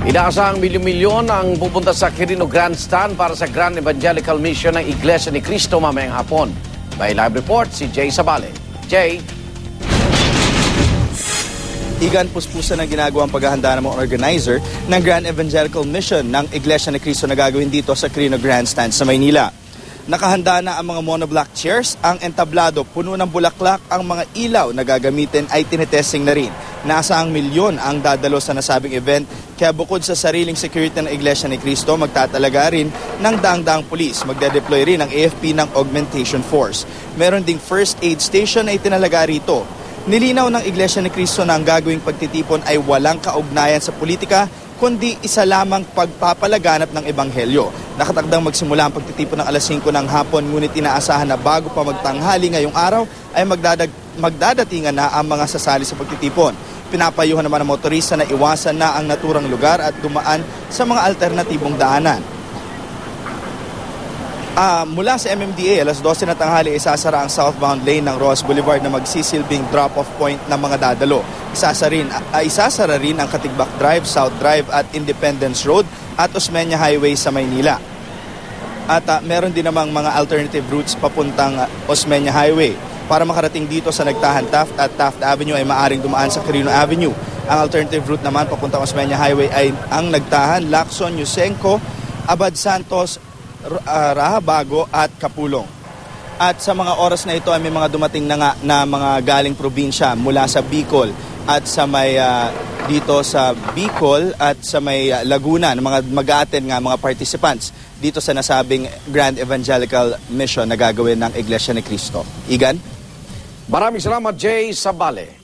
Inaasahang milyon-milyon ang pupunta sa Quirino Grandstand para sa Grand Evangelical Mission ng Iglesia ni Cristo mamayang hapon. May live report si Jay Sabale. Jay? Igan, puspusan ang ginagawang paghahanda ng mga organizer ng Grand Evangelical Mission ng Iglesia ni Cristo na gagawin dito sa Quirino Grandstand sa Maynila. Nakahanda na ang mga monoblock chairs, ang entablado, puno ng bulaklak, ang mga ilaw na gagamitin ay tinetesting na rin. Nasa ang milyon ang dadalo sa nasabing event, kaya bukod sa sariling security ng Iglesia ni Cristo, magtatalaga rin ng daang-daang pulis. Magde-deploy rin ang AFP ng Augmentation Force. Meron ding first aid station na itinalaga rito. Nilinaw ng Iglesia ni Cristo na ang gagawing pagtitipon ay walang kaugnayan sa politika, kundi isa lamang pagpapalaganap ng Ebanghelyo. Nakatakdang magsimula ang pagtitipon ng alas 5 ng hapon, ngunit inaasahan na bago pa magtanghali ngayong araw ay magdadatingan na ang mga sasali sa pagtitipon. Pinapayuhan naman ng motorista na iwasan na ang naturang lugar at dumaan sa mga alternatibong daanan. Mula sa MMDA, alas 12 na tanghali, isasara ang southbound lane ng Ross Boulevard na magsisilbing drop-off point ng mga dadalo. Isasara rin ang Katigbak Drive, South Drive at Independence Road at Osmeña Highway sa Maynila. At meron din namang mga alternative routes papuntang Osmeña Highway. Para makarating dito sa Nagtahan Taft at Taft Avenue ay maaring dumaan sa Quirino Avenue. Ang alternative route naman papuntang Osmeña Highway ay ang Nagtahan, Lacson, Yusenko, Abad Santos, Rahabago at Kapulong. At sa mga oras na ito ay may mga dumating na nga na mga galing probinsya mula sa Bicol at sa may dito sa Bicol at sa may Laguna ng mga mag-a-attend nga mga participants dito sa nasabing Grand Evangelical Mission na gagawin ng Iglesia ni Cristo. Igan? Maraming salamat, Jay Sabale.